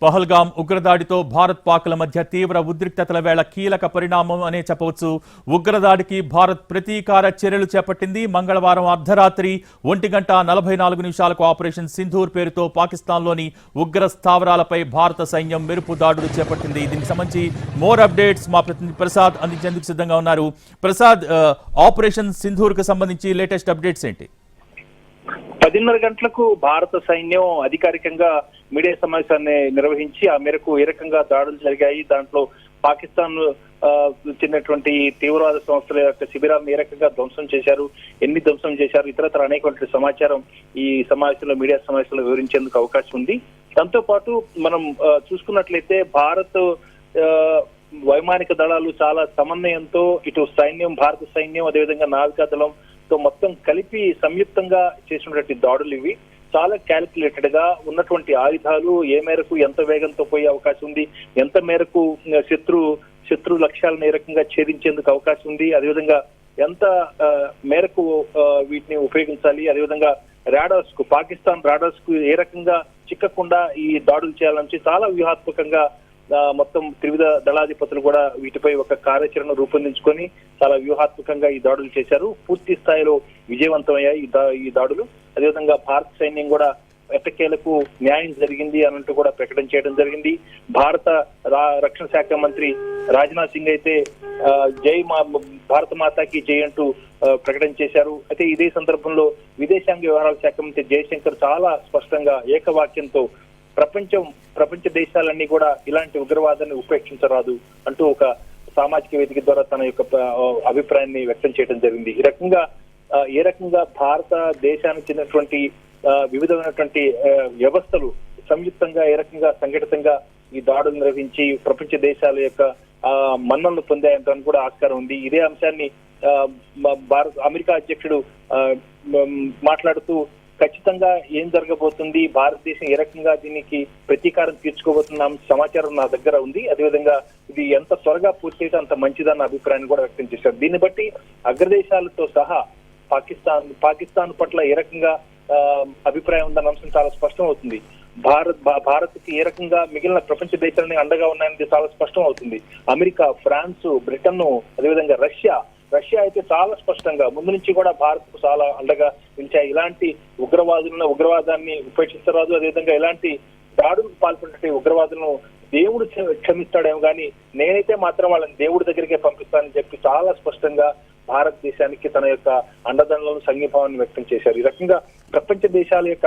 పహల్గాం ఉగ్రదాడితో భారత్ పాక్ల మధ్య తీవ్ర ఉద్రిక్తతల వేళ కీలక పరిణామం అనే చెప్పవచ్చు. ఉగ్రదాడికి భారత్ ప్రతీకార చర్యలు చేపట్టింది. మంగళవారం అర్ధరాత్రి 1:44 ఆపరేషన్ సింధూర్ పేరుతో పాకిస్తాన్లోని ఉగ్ర స్థావరాలపై భారత సైన్యం మెరుపు దాడులు చేపట్టింది. దీనికి సంబంధించి మోర్ అప్డేట్స్ మా ప్రతినిధి ప్రసాద్ అందించేందుకు సిద్ధంగా ఉన్నారు. ప్రసాద్, ఆపరేషన్ సింధూర్ కు సంబంధించి లేటెస్ట్ అప్డేట్స్ ఏంటి? 10:30 గంటలకు భారత సైన్యం అధికారికంగా మీడియా సమావేశాన్ని నిర్వహించి ఆ మేరకు ఏ రకంగా దాడులు జరిగాయి, దాంట్లో పాకిస్తాన్ చెందినటువంటి తీవ్రవాద సంస్థల యొక్క శిబిరాలను ఏ రకంగా ధ్వంసం చేశారు, ఎన్ని ధ్వంసం చేశారు, ఇతరత్ర అనేక సమాచారం ఈ సమావేశంలో మీడియా సమావేశంలో వివరించేందుకు అవకాశం ఉంది. దాంతో పాటు మనం చూసుకున్నట్లయితే భారత్ వైమానిక దళాలు చాలా సమన్వయంతో ఇటు సైన్యం, భారత సైన్యం, అదేవిధంగా నావికా దళం మొత్తం కలిపి సంయుక్తంగా చేసినటువంటి దాడులు ఇవి. చాలా క్యాలిక్యులేటెడ్ గా ఉన్నటువంటి ఆయుధాలు ఏ మేరకు ఎంత వేగంతో పోయే అవకాశం ఉంది, ఎంత మేరకు శత్రు లక్ష్యాలను ఏ రకంగా ఛేదించేందుకు అవకాశం ఉంది, అదేవిధంగా ఎంత మేరకు వీటిని ఉపయోగించాలి, అదేవిధంగా రాడార్స్ కు, పాకిస్తాన్ రాడార్స్ కు ఏ రకంగా చిక్కకుండా ఈ దాడులు చేయాలని చాలా వ్యూహాత్మకంగా మొత్తం త్రివిధ దళాధిపతులు కూడా వీటిపై ఒక కార్యాచరణ రూపొందించుకొని చాలా వ్యూహాత్మకంగా ఈ దాడులు చేశారు. పూర్తి స్థాయిలో విజయవంతమయ్యాయి ఈ దాడులు. అదేవిధంగా భారత సైన్యం కూడా ఎట్టకేలకు న్యాయం జరిగింది అన్నట్టు కూడా ప్రకటన చేయడం జరిగింది. భారత రక్షణ శాఖ మంత్రి రాజ్నాథ్ సింగ్ అయితే భారత మాతాకి జై అంటూ ప్రకటన చేశారు. అయితే ఇదే సందర్భంలో విదేశాంగ వ్యవహారాల శాఖ మంత్రి జయశంకర్ చాలా స్పష్టంగా ఏకవాక్యంతో ప్రపంచ దేశాలన్నీ కూడా ఇలాంటి ఉగ్రవాదాన్ని ఉపేక్షించరాదు అంటూ ఒక సామాజిక వేదిక ద్వారా తన యొక్క అభిప్రాయాన్ని వ్యక్తం చేయడం జరిగింది. ఏ రకంగా భారత దేశానికి చెందినటువంటి వివిధమైనటువంటి వ్యవస్థలు సంయుక్తంగా ఏ రకంగా సంఘటితంగా ఈ దాడులు నిర్వహించి ప్రపంచ దేశాల యొక్క మన్ననలు పొందాయంటానికి కూడా ఆస్కారం ఉంది. ఇదే అంశాన్ని అమెరికా అధ్యక్షుడు మాట్లాడుతూ ఖచ్చితంగా ఏం జరగబోతుంది, భారతదేశం ఏ రకంగా దీనికి ప్రతీకారం తీర్చుకోబోతున్న సమాచారం నా దగ్గర ఉంది, అదేవిధంగా ఇది ఎంత త్వరగా పూర్తయితే అంత మంచిదన్న అభిప్రాయాన్ని కూడా వ్యక్తం చేశారు. దీన్ని బట్టి అగ్రదేశాలతో సహా పాకిస్తాన్ పట్ల ఏ రకంగా అభిప్రాయం ఉందన్న అంశం చాలా స్పష్టం అవుతుంది. భారత్ కి ఏ రకంగా మిగిలిన ప్రపంచ దేశాలని అండగా ఉన్నాయనేది చాలా స్పష్టం అవుతుంది. అమెరికా, ఫ్రాన్స్, బ్రిటన్, అదేవిధంగా రష్యా అయితే చాలా స్పష్టంగా ముందు నుంచి కూడా భారత్ కు చాలా అండగా నిలిచాయి. ఇలాంటి ఉగ్రవాదాన్ని ఉపేక్షించరాదు, అదేవిధంగా ఇలాంటి దాడులకు పాల్పడే ఉగ్రవాదులను దేవుడు క్షమిస్తాడేమో కానీ నేనైతే మాత్రం వాళ్ళని దేవుడి దగ్గరికే పంపిస్తానని చెప్పి చాలా స్పష్టంగా భారతదేశానికి తన యొక్క అండదండలను సంఘీభావాన్ని వ్యక్తం చేశారు. ఈ రకంగా ప్రపంచ దేశాల యొక్క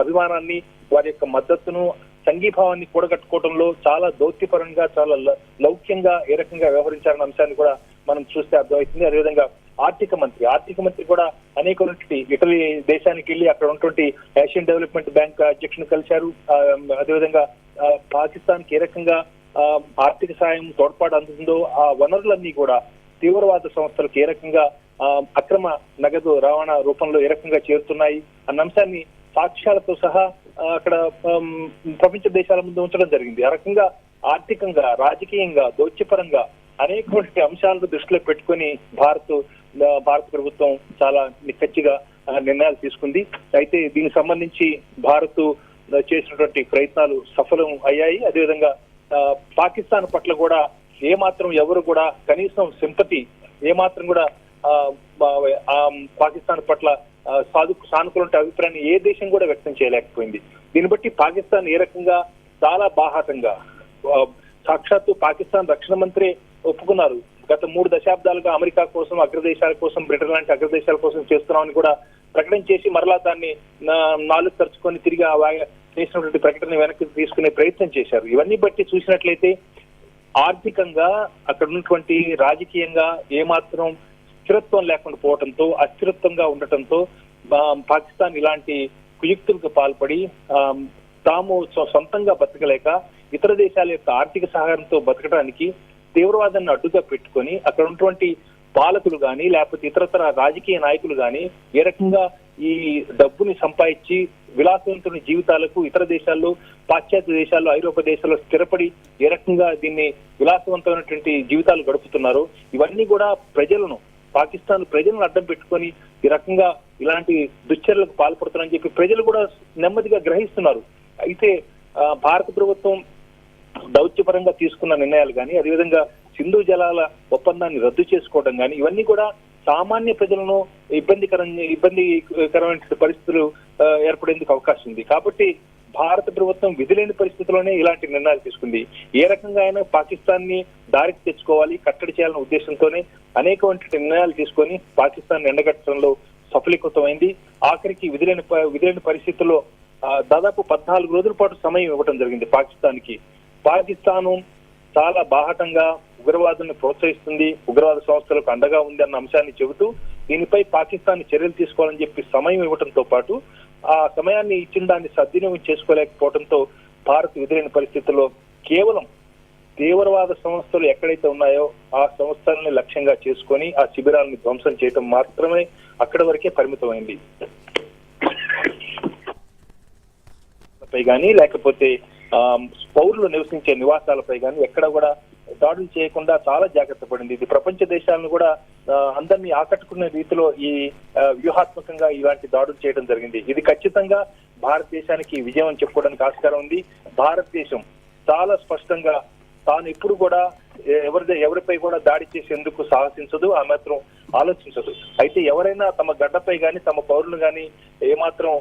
అభిమానాన్ని, వారి యొక్క మద్దతును, సంఘీభావాన్ని కూడగట్టుకోవడంలో చాలా దౌత్యపరంగా, చాలా లౌక్యంగా ఏ రకంగా వ్యవహరించారన్న అంశాన్ని కూడా మనం చూస్తే అర్థమవుతుంది. అదేవిధంగా ఆర్థిక మంత్రి కూడా అనేకమైనటువంటి ఇటలీ దేశానికి వెళ్లి అక్కడ ఉన్నటువంటి ఏషియన్ డెవలప్మెంట్ బ్యాంక్ అధ్యక్షుని కలిశారు. అదేవిధంగా పాకిస్తాన్ కి ఏ రకంగా ఆర్థిక సాయం తోడ్పాటు అందుతుందో ఆ వనరులన్నీ కూడా తీవ్రవాద సంస్థలకు ఏ రకంగా అక్రమ నగదు రవాణా రూపంలో ఏ రకంగా చేరుతున్నాయి అన్న అంశాన్ని సాక్ష్యాలతో సహా అక్కడ ప్రపంచ దేశాల ముందు ఉంచడం జరిగింది. ఆ రకంగా ఆర్థికంగా, రాజకీయంగా, దౌత్యపరంగా అనేకమైన అంశాలను దృష్టిలో పెట్టుకుని భారత ప్రభుత్వం చాలా నిక్కచ్చిగా నిర్ణయాలు తీసుకుంది. అయితే దీనికి సంబంధించి భారత్ చేసినటువంటి ప్రయత్నాలు సఫలం అయ్యాయి. అదేవిధంగా పాకిస్తాన్ పట్ల కూడా ఏమాత్రం ఎవరు కూడా కనీసం సింపతి, ఏమాత్రం కూడా పాకిస్తాన్ పట్ల సానుకూల అభిప్రాయాన్ని ఏ దేశం కూడా వ్యక్తం చేయలేకపోయింది. దీన్ని బట్టి పాకిస్తాన్ ఏ రకంగా చాలా బాహాటంగా, సాక్షాత్తు పాకిస్తాన్ రక్షణ మంత్రి ఒప్పుకున్నారు, గత 3 దశాబ్దాలుగా అమెరికా కోసం, అగ్రదేశాల కోసం, బ్రిటన్ లాంటి అగ్రదేశాల కోసం చేస్తున్నామని కూడా ప్రకటన చేసి మరలా దాన్ని నాలుగు ఖర్చుకొని తిరిగి చేసినటువంటి ప్రకటన వెనక్కి తీసుకునే ప్రయత్నం చేశారు. ఇవన్నీ బట్టి చూసినట్లయితే ఆర్థికంగా, అక్కడ ఉన్నటువంటి రాజకీయంగా ఏమాత్రం స్థిరత్వం లేకుండా పోవడంతో, అస్థిరత్వంగా ఉండటంతో పాకిస్తాన్ ఇలాంటి కుయుక్తులకు పాల్పడి తాము సొంతంగా బతకలేక ఇతర దేశాల యొక్క ఆర్థిక సహాయంతో బతకడానికి తీవ్రవాదాన్ని అడ్డుగా పెట్టుకొని అక్కడ ఉన్నటువంటి పాలకులు గాని లేకపోతే ఇతరతర రాజకీయ నాయకులు గాని ఏ రకంగా ఈ డబ్బుని సంపాదించి విలాసవంతుల జీవితాలకు ఇతర దేశాల్లో, పాశ్చాత్య దేశాల్లో, ఐరోపా దేశాల్లో స్థిరపడి ఏ రకంగా దీన్ని విలాసవంతమైనటువంటి జీవితాలు గడుపుతున్నారో ఇవన్నీ కూడా పాకిస్తాన్ ప్రజలను అడ్డం పెట్టుకొని ఈ రకంగా ఇలాంటి దుశ్చర్యలకు పాల్పడుతున్నారని చెప్పి ప్రజలు కూడా నెమ్మదిగా గ్రహిస్తున్నారు. అయితే భారత ప్రభుత్వం దౌత్యపరంగా తీసుకున్న నిర్ణయాలు కానీ, అదేవిధంగా సింధు జలాల ఒప్పందాన్ని రద్దు చేసుకోవడం కానీ, ఇవన్నీ కూడా సామాన్య ప్రజలను ఇబ్బందికరమైన పరిస్థితులు ఏర్పడేందుకు అవకాశం ఉంది. కాబట్టి భారత ప్రభుత్వం విధిలేని పరిస్థితుల్లోనే ఇలాంటి నిర్ణయాలు తీసుకుంది. ఏ రకంగా అయినా పాకిస్తాన్ ని దారికి తెచ్చుకోవాలి, కట్టడి చేయాలనే ఉద్దేశంతోనే అనేకమైన నిర్ణయాలు తీసుకొని పాకిస్తాన్ ఎండగట్టడంలో సఫలీకృతమైంది. ఆఖరికి విధిలేని పరిస్థితుల్లో దాదాపు 14 రోజుల పాటు సమయం ఇవ్వడం జరిగింది పాకిస్తాన్ కి. పాకిస్తాను చాలా బాహటంగా ఉగ్రవాదుల్ని ప్రోత్సహిస్తుంది, ఉగ్రవాద సంస్థలకు అండగా ఉంది అన్న అంశాన్ని చెబుతూ దీనిపై పాకిస్తాన్ చర్యలు తీసుకోవాలని చెప్పి సమయం ఇవ్వడంతో పాటు ఆ సమయాన్ని ఇచ్చిన దాన్ని సద్వినియోగం చేసుకోలేకపోవడంతో భారత్ విధిలేని పరిస్థితుల్లో కేవలం తీవ్రవాద సంస్థలు ఎక్కడైతే ఉన్నాయో ఆ సంస్థలని లక్ష్యంగా చేసుకొని ఆ శిబిరాలను ధ్వంసం చేయడం మాత్రమే అక్కడి వరకే పరిమితమైంది. పై కానీ లేకపోతే పౌరులు నివసించే నివాసాలపై కానీ ఎక్కడ కూడా దాడులు చేయకుండా చాలా జాగ్రత్త పడింది. ఇది ప్రపంచ దేశాలను కూడా అందరినీ ఆకట్టుకునే రీతిలో ఈ వ్యూహాత్మకంగా ఇలాంటి దాడులు చేయడం జరిగింది. ఇది ఖచ్చితంగా భారతదేశానికి విజయం అని చెప్పుకోవడానికి ఆస్కారం ఉంది. భారతదేశం చాలా స్పష్టంగా తాను ఎప్పుడు కూడా ఎవరిపై కూడా దాడి చేసేందుకు సాహసించదు, ఆ మాత్రం ఆలోచించదు. అయితే ఎవరైనా తమ గడ్డపై గాని తమ పౌరులు గాని ఏమాత్రం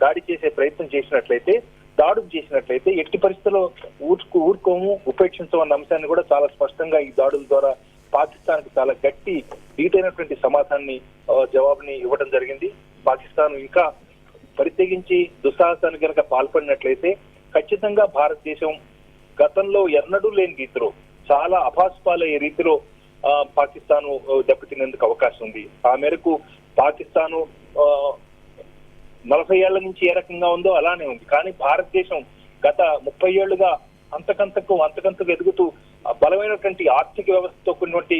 దాడి చేసే ప్రయత్నం చేసినట్లయితే, దాడులు చేసినట్లయితే ఎట్టి పరిస్థితుల్లో ఊరుకోము, ఉపేక్షించమన్న అంశాన్ని కూడా చాలా స్పష్టంగా ఈ దాడుల ద్వారా పాకిస్తాన్ కి చాలా గట్టి ధీటైనటువంటి సమాధానాన్ని జవాబుని ఇవ్వడం జరిగింది. పాకిస్తాన్ ఇంకా ప్రత్యేకించి దుస్సాహసానికి కనుక పాల్పడినట్లయితే ఖచ్చితంగా భారతదేశం గతంలో ఎన్నడూ లేని రీతిలో చాలా అపాస్పాలయ్యే రీతిలో పాకిస్తాను దెబ్బతినేందుకు అవకాశం ఉంది. ఆ మేరకు పాకిస్తాను 40 ఏళ్ల నుంచి ఏ రకంగా ఉందో అలానే ఉంది. కానీ భారతదేశం గత 30 ఏళ్లుగా అంతకంతకు ఎదుగుతూ బలమైనటువంటి ఆర్థిక వ్యవస్థతో కూడినటువంటి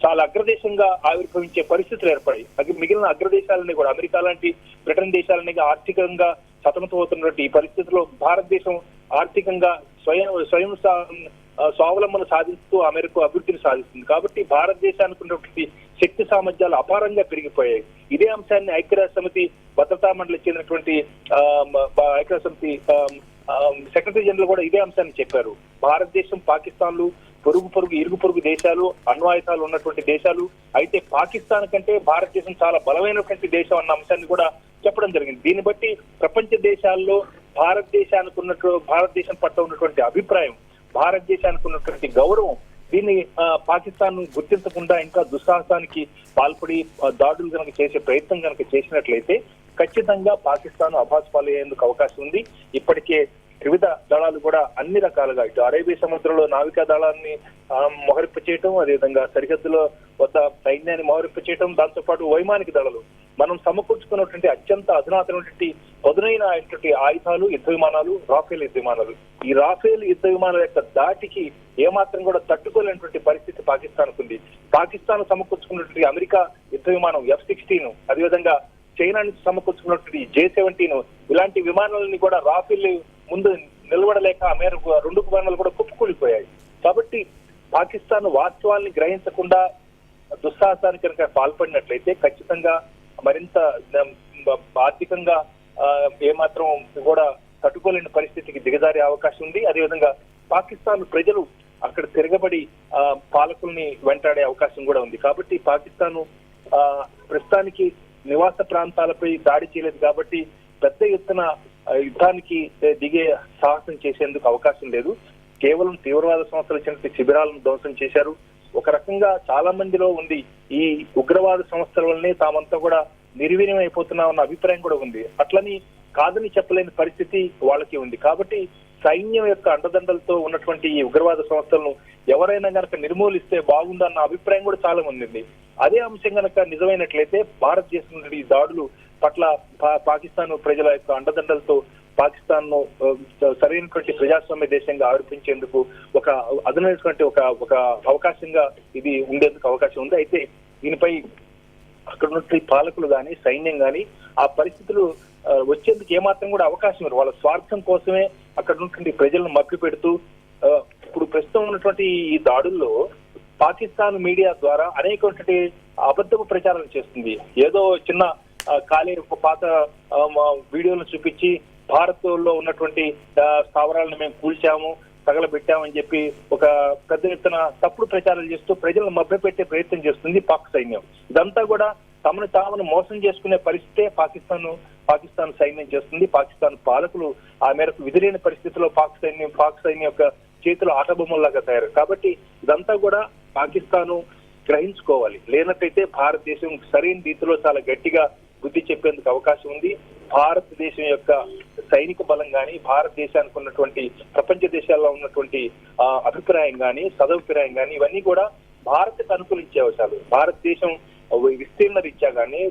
చాలా అగ్రదేశంగా ఆవిర్భవించే పరిస్థితులు ఏర్పడాయి. మిగిలిన అగ్రదేశాలని కూడా అమెరికా లాంటి బ్రిటన్ దేశాలని ఆర్థికంగా సతమతమవుతున్నటువంటి ఈ పరిస్థితుల్లో భారతదేశం ఆర్థికంగా స్వయం స్వావలంబన సాధిస్తూ ఆ మేరకు అభివృద్ధిని సాధిస్తుంది. కాబట్టి భారతదేశానికి ఉన్నటువంటి శక్తి సామర్థ్యాలు అపారంగా పెరిగిపోయాయి. ఇదే అంశాన్ని ఐక్యరాజ్య సమితి భద్రతా మండలి చెందినటువంటి ఐక్యరాజ్య సమితి సెక్రటరీ జనరల్ కూడా ఇదే అంశాన్ని చెప్పారు. భారతదేశం, పాకిస్తాన్లు ఇరుగు పొరుగు దేశాలు, అణ్వాయుధాలు ఉన్నటువంటి దేశాలు. అయితే పాకిస్తాన్ కంటే భారతదేశం చాలా బలమైనటువంటి దేశం అన్న అంశాన్ని కూడా చెప్పడం జరిగింది. దీన్ని బట్టి ప్రపంచ దేశాల్లో భారతదేశం పట్ల ఉన్నటువంటి అభిప్రాయం, భారతదేశానికి ఉన్నటువంటి గౌరవం, దీన్ని పాకిస్తాన్ గుర్తించకుండా ఇంకా దుస్సాహసానికి పాల్పడి దాడులు కనుక చేసే ప్రయత్నం కనుక చేసినట్లయితే ఖచ్చితంగా పాకిస్తాన్ అభాస్పాలయ్యేందుకు అవకాశం ఉంది. ఇప్పటికే త్రివిధ దళాలు కూడా అన్ని రకాలుగా ఇటు అరేబియా సముద్రంలో నావికా దళాన్ని మోహరింప చేయటం, అదేవిధంగా సరిహద్దులో వద్ద సైన్యాన్ని మోహరింప చేయటం, దాంతో పాటు వైమానిక దళాలు మనం సమకూర్చుకున్నటువంటి అత్యంత అధునాతనటువంటి పదునైనటువంటి ఆయుధాలు, యుద్ధ విమానాలు, రాఫేల్ యుద్ధ విమానాలు. ఈ రాఫేల్ యుద్ధ విమానాల యొక్క దాటికి ఏమాత్రం కూడా తట్టుకోలేనటువంటి పరిస్థితి పాకిస్తాన్ ఉంది. పాకిస్తాన్ సమకూర్చుకున్నటువంటి అమెరికా యుద్ధ విమానం F-16, అదేవిధంగా చైనా నుంచి సమకూర్చుకున్నటువంటి J-17 ఇలాంటి విమానాలని కూడా రాఫేల్ ముందు నిలబడలేక ఆ మేరకు 2 విమానాలు కూడా కుప్పకూలిపోయాయి. కాబట్టి పాకిస్తాన్ వాస్తవాల్ని గ్రహించకుండా దుస్సాహసానికి కనుక పాల్పడినట్లయితే ఖచ్చితంగా మరింత ఆర్థికంగా ఏమాత్రం కూడా తట్టుకోలేని పరిస్థితికి దిగజారే అవకాశం ఉంది. అదేవిధంగా పాకిస్తాన్ ప్రజలు అక్కడ తిరగబడి పాలకుల్ని వెంటాడే అవకాశం కూడా ఉంది. కాబట్టి పాకిస్తాన్ ప్రస్తుతానికి నివాస ప్రాంతాలపై దాడి చేయలేదు కాబట్టి పెద్ద ఎత్తున యుద్ధానికి దిగే సాహసం చేసేందుకు అవకాశం లేదు. కేవలం తీవ్రవాద సంస్థలు చెందిన శిబిరాలను ధ్వంసం చేశారు. ఒక రకంగా చాలా మందిలో ఉంది ఈ ఉగ్రవాద సంస్థల వల్లనే తామంతా కూడా నిర్వీర్యం అయిపోతున్నామన్న అభిప్రాయం కూడా ఉంది. అట్లని కాదని చెప్పలేని పరిస్థితి వాళ్ళకి ఉంది. కాబట్టి సైన్యం యొక్క అండదండలతో ఉన్నటువంటి ఈ ఉగ్రవాద సంస్థలను ఎవరైనా కనుక నిర్మూలిస్తే బాగుందన్న అభిప్రాయం కూడా చాలా మంది ఉంది. అదే అంశం కనుక నిజమైనట్లయితే భారతదేశం నుండి ఈ దాడులు పట్ల పాకిస్తాన్ ప్రజల యొక్క అండదండలతో పాకిస్తాన్ ను సరైనటువంటి ప్రజాస్వామ్య దేశంగా ఆవిర్భించేందుకు ఒక అదనమైనటువంటి ఒక అవకాశంగా ఇది ఉండేందుకు అవకాశం ఉంది. అయితే దీనిపై అక్కడ ఉన్నటువంటి పాలకులు గాని, సైన్యం గాని ఆ పరిస్థితులు వచ్చేందుకు ఏమాత్రం కూడా అవకాశం లేదు. వాళ్ళ స్వార్థం కోసమే అక్కడ ఉన్నటువంటి ప్రజలను మభ్య పెడుతూ ఇప్పుడు ప్రస్తుతం ఉన్నటువంటి ఈ దాడుల్లో పాకిస్తాన్ మీడియా ద్వారా అనేకటువంటి అబద్ధపు ప్రచారం చేస్తుంది. ఏదో చిన్న కాలే ఒక పాత వీడియోలను చూపించి భారత్ లో ఉన్నటువంటి స్థావరాలను మేము కూల్చాము, తగలబెట్టామని చెప్పి ఒక పెద్ద ఎత్తున తప్పుడు ప్రచారాలు చేస్తూ ప్రజలను మభ్యపెట్టే ప్రయత్నం చేస్తుంది పాక్ సైన్యం. ఇదంతా కూడా తమను తామును మోసం చేసుకునే పరిస్థితే పాకిస్తాన్ సైన్యం చేస్తుంది. పాకిస్తాన్ పాలకులు ఆ మేరకు విధిలేని పరిస్థితిలో పాక్ సైన్యం యొక్క చేతులు ఆటబొమ్మలాగా తయారు. కాబట్టి ఇదంతా కూడా పాకిస్తాను గ్రహించుకోవాలి. లేనట్టయితే భారతదేశం సరైన రీతిలో చాలా గట్టిగా బుద్ధి చెప్పేందుకు అవకాశం ఉంది. భారతదేశం యొక్క సైనిక బలం కానీ, భారతదేశానికి ఉన్నటువంటి ప్రపంచ దేశాల్లో ఉన్నటువంటి అభిప్రాయం కానీ, సదభిప్రాయం కానీ ఇవన్నీ కూడా భారత్కు అనుకూలించే అంశాలు. భారతదేశం విస్తీర్ణ రీత్యా కానీ,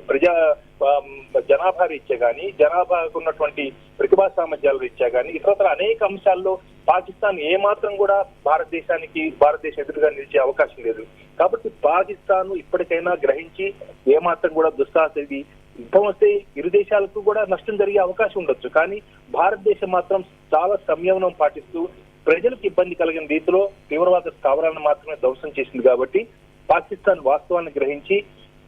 జనాభా రీత్యా కానీ, జనాభాకు ఉన్నటువంటి ప్రతిభా సామర్థ్యాల రీత్యా కానీ, ఇతరత్ర అనేక అంశాల్లో పాకిస్తాన్ ఏమాత్రం కూడా భారతదేశం ఎదురుగా నిలిచే అవకాశం లేదు. కాబట్టి పాకిస్తాన్ ఇప్పటికైనా గ్రహించి ఏమాత్రం కూడా దుస్సాహసి యుద్ధం వస్తే ఇరు దేశాలకు కూడా నష్టం జరిగే అవకాశం ఉండొచ్చు. కానీ భారతదేశం మాత్రం చాలా సంయమనం పాటిస్తూ ప్రజలకు ఇబ్బంది కలిగిన రీతిలో తీవ్రవాద స్థావరాలను మాత్రమే ధ్వంసం చేసింది. కాబట్టి పాకిస్తాన్ వాస్తవాన్ని గ్రహించి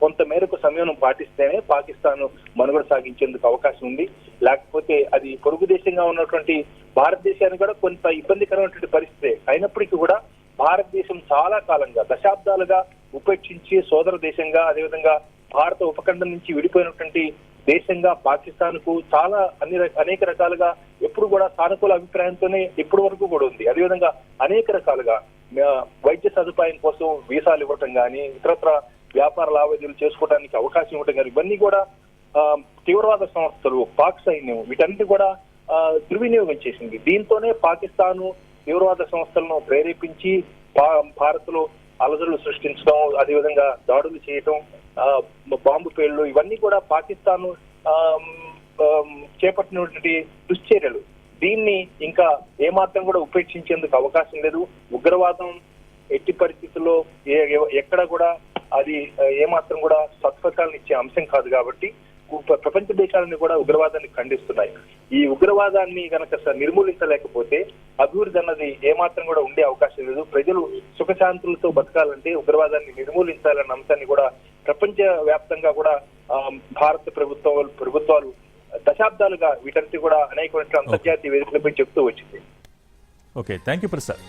కొంత మేరకు సంయమనం పాటిస్తేనే పాకిస్తాన్ మనుగడ సాగించేందుకు అవకాశం ఉంది. లేకపోతే అది పొరుగు దేశంగా ఉన్నటువంటి భారతదేశానికి కూడా కొంత ఇబ్బందికరమైనటువంటి పరిస్థితి అయినప్పటికీ కూడా భారతదేశం చాలా కాలంగా దశాబ్దాలుగా ఉపేక్షించి సోదర దేశంగా, అదేవిధంగా భారత ఉపఖండం నుంచి విడిపోయినటువంటి దేశంగా పాకిస్తాన్ కు చాలా అనేక రకాలుగా ఎప్పుడు కూడా సానుకూల అభిప్రాయంతోనే ఇప్పటి వరకు కూడా ఉంది. అదేవిధంగా అనేక రకాలుగా వైద్య సదుపాయం కోసం వీసాలు ఇవ్వటం కానీ, ఇతరత్ర వ్యాపార లావాదేవీలు చేసుకోవడానికి అవకాశం ఇవ్వటం కానీ ఇవన్నీ కూడా తీవ్రవాద సంస్థలు, పాక్ సైన్యం వీటన్నిటి కూడా దుర్వినియోగం చేసింది. దీంతోనే పాకిస్తాన్ తీవ్రవాద సంస్థలను ప్రేరేపించి భారత్ లో అలజడులు సృష్టించడం, అదేవిధంగా దాడులు చేయటం, బాంబు పేళ్లు ఇవన్నీ కూడా పాకిస్తాన్ చేపట్టినటువంటి దుశ్చర్యలు. దీన్ని ఇంకా ఏమాత్రం కూడా ఉపేక్షించేందుకు అవకాశం లేదు. ఉగ్రవాదం ఎట్టి పరిస్థితుల్లో ఎక్కడ కూడా అది ఏమాత్రం కూడా సత్ఫలితాలను ఇచ్చే అంశం కాదు. కాబట్టి ప్రపంచ దేశాలని కూడా ఉగ్రవాదాన్ని ఖండిస్తున్నాయి. ఈ ఉగ్రవాదాన్ని గనక నిర్మూలించలేకపోతే అభివృద్ధి అన్నది ఏమాత్రం కూడా ఉండే అవకాశం లేదు. ప్రజలు సుఖశాంతులతో బతకాలంటే ఉగ్రవాదాన్ని నిర్మూలించాలన్న అంశాన్ని కూడా ప్రపంచ వ్యాప్తంగా కూడా భారత ప్రభుత్వాలు దశాబ్దాలుగా వీటంతా కూడా అనేక అంతర్జాతీయ వేదికలపై చెప్తూ వచ్చింది. Okay, thank you Prasad.